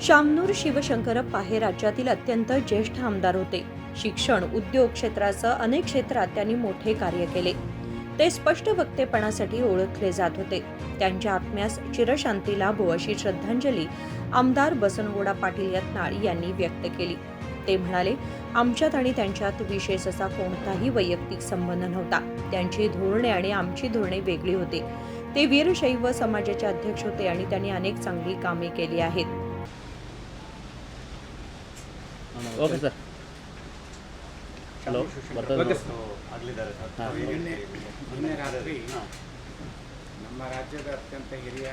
शामनूर शिवशंकरप्पा हे राज्यातील अत्यंत ज्येष्ठ आमदार होते. शिक्षण, उद्योग क्षेत्रासह अनेक क्षेत्रात त्यांनी मोठे कार्य केले. ते स्पष्ट वक्तेपणासाठी ओळखले जात होते. त्यांच्या आत्म्यास चिरशांती लाभो अशी श्रद्धांजली आमदार बसनगौडा पाटील यत्नाळ यांनी व्यक्त केली. ते म्हणाले, आमच्यात आणि त्यांच्यात विशेष असा कोणताही वैयक्तिक संबंध नव्हता. त्यांची धोरणे आणि आमची धोरणे वेगळी होती. ते वीरशैव समाजाचे अध्यक्ष होते आणि त्यांनी अनेक चांगली कामे केली आहेत. Okay sir. ಹಲೋ ನಿನ್ನೆ ರಾತ್ರಿ ನಮ್ಮ ರಾಜ್ಯದ ಅತ್ಯಂತ ಹಿರಿಯ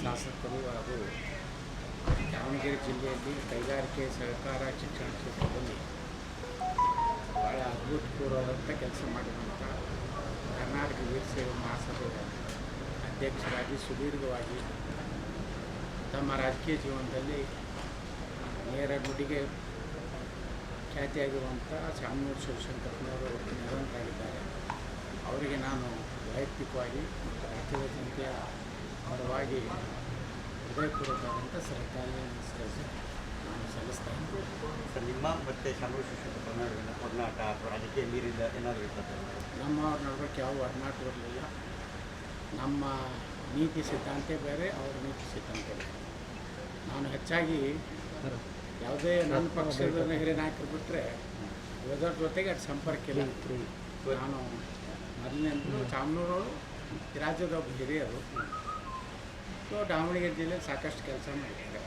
ಶಾಸಕರು ಹಾಗೂ ದಾವಣಗೆರೆ ಜಿಲ್ಲೆಯಲ್ಲಿ ಕೈಗಾರಿಕೆ ಸಹಕಾರ ಶಿಕ್ಷಣ ಕ್ಷೇತ್ರದಲ್ಲಿ ಭಾಳ ಅಭೂತಪೂರ್ವವಾದಂಥ ಕೆಲಸ ಮಾಡಿರುವಂಥ ಕರ್ನಾಟಕ ವೀರಶೈವ ಮಹಾಸಭೆಯ ಅಧ್ಯಕ್ಷರಾಗಿ ಸುದೀರ್ಘವಾಗಿ ತಮ್ಮ ರಾಜಕೀಯ ಜೀವನದಲ್ಲಿ ನೇರ ನುಡಿಗೆ ಖ್ಯಾತಿಯಾಗಿರುವಂಥ ಶಾಮನೂರು ಶಿವಶಂಕರಪ್ಪನವರು ನಿಧನರಾಗಿದ್ದಾರೆ. ಅವರಿಗೆ ನಾನು ವೈಯಕ್ತಿಕವಾಗಿ ಮತ್ತು ರಾಜ್ಯದ ಜನತೆಯ ಪರವಾಗಿ ಹೃದಯಪೂರ್ವಕವಾದಂಥ ಶ್ರದ್ಧಾಂಜಲಿ ನಾನು ಸಲ್ಲಿಸ್ತಾ ಇದ್ದೀನಿ. ಸರ್, ನಿಮ್ಮ ಮತ್ತು ಶಾಮನೂರು ಶಿವಶಂಕರಪ್ಪ ನಡುವಿನ ಒಡನಾಟ ಅಥವಾ ರಾಜಕೀಯ ಮೀರಿದ ಏನಾದರೂ ಇರ್ತದೆ? ನಮ್ಮವ್ರ ನಡುವಕ್ಕೆ ಯಾವ ಒಡನಾಟ ಇರಲಿಲ್ಲ. ನಮ್ಮ ನೀತಿ ಸಿದ್ಧಾಂತ ಬೇರೆ, ಅವರ ನೀತಿ ಸಿದ್ಧಾಂತ ಬೇರೆ. ನಾನು ಹೆಚ್ಚಾಗಿ ಯಾವುದೇ ನನ್ನ ಪಕ್ಷದ ಹಿರಿಯ ನಾಯಕರು ಬಿಟ್ಟರೆ ಉಳಿದವ್ರ ಜೊತೆಗೆ ಅದು ಸಂಪರ್ಕ ಇಲ್ಲ. ನಾನು ಮೊದಲಿನಿಂದಲೂ ಶಾಮನೂರವರು ಈ ರಾಜ್ಯದ ಒಬ್ಬ ಹಿರಿಯರು. ಸೊ ದಾವಣಗೆರೆ ಜಿಲ್ಲೆಯಲ್ಲಿ ಸಾಕಷ್ಟು ಕೆಲಸ ಮಾಡಿದ್ದಾರೆ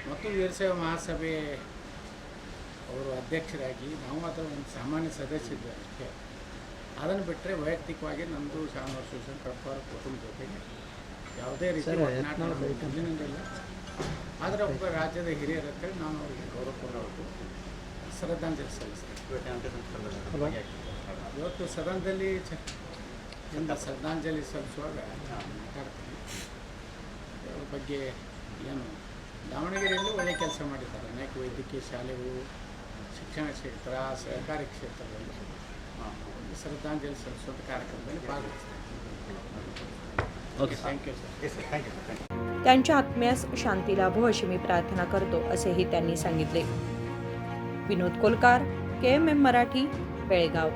ಮತ್ತು ವೀರಶೈವ ಮಹಾಸಭೆ ಅವರು ಅಧ್ಯಕ್ಷರಾಗಿ ನಾವು ಅದರ ಒಂದು ಸಾಮಾನ್ಯ ಸದಸ್ಯರಿದ್ದೆ ಅಷ್ಟೇ. ಅದನ್ನು ಬಿಟ್ಟರೆ ವೈಯಕ್ತಿಕವಾಗಿ ನಮ್ಮದು ಶಾಮನೂರು ಶಿವಶಂಕರಪ್ಪ ಅವರ ಕುಟುಂಬ ಜೊತೆಗೆ ಯಾವುದೇ ರೀತಿ ಒಡನಾಟ ಮೊದಲಿನಿಂದಲ್ಲ. ಆದರೆ ಒಬ್ಬ ರಾಜ್ಯದ ಹಿರಿಯರ ಹತ್ರ ನಾನು ಅವರಿಗೆ ಗೌರವಪೂರ್ವಕ ಶ್ರದ್ಧಾಂಜಲಿ ಸಲ್ಲಿಸ್ತೇನೆ. ಇವತ್ತು ಸದನದಲ್ಲಿ ಶ್ರದ್ಧಾಂಜಲಿ ಸಲ್ಲಿಸುವಾಗ ಮಾತಾಡ್ತೀನಿ. ಅವ್ರ ಬಗ್ಗೆ ಏನು ದಾವಣಗೆರೆಯಲ್ಲೂ ಒಳ್ಳೆಯ ಕೆಲಸ ಮಾಡಿದ್ದಾರೆ. ಅನೇಕ ವೈದ್ಯಕೀಯ ಶಾಲೆಗಳು, ಶಿಕ್ಷಣ ಕ್ಷೇತ್ರ, ಸಹಕಾರಿ ಕ್ಷೇತ್ರದಲ್ಲಿ ಶ್ರದ್ಧಾಂಜಲಿ ಸಲ್ಲಿಸುವಂಥ ಕಾರ್ಯಕ್ರಮದಲ್ಲಿ ಭಾಗವಹಿಸ್ತಾರೆ. Okay, thank you sir. Thank you. त्यांच्या आत्म्यास शांती लाभो अशी मी प्रार्थना करतो, असेही त्यांनी सांगितले. विनोद कोलकार, KMM मराठी, बेळगाव.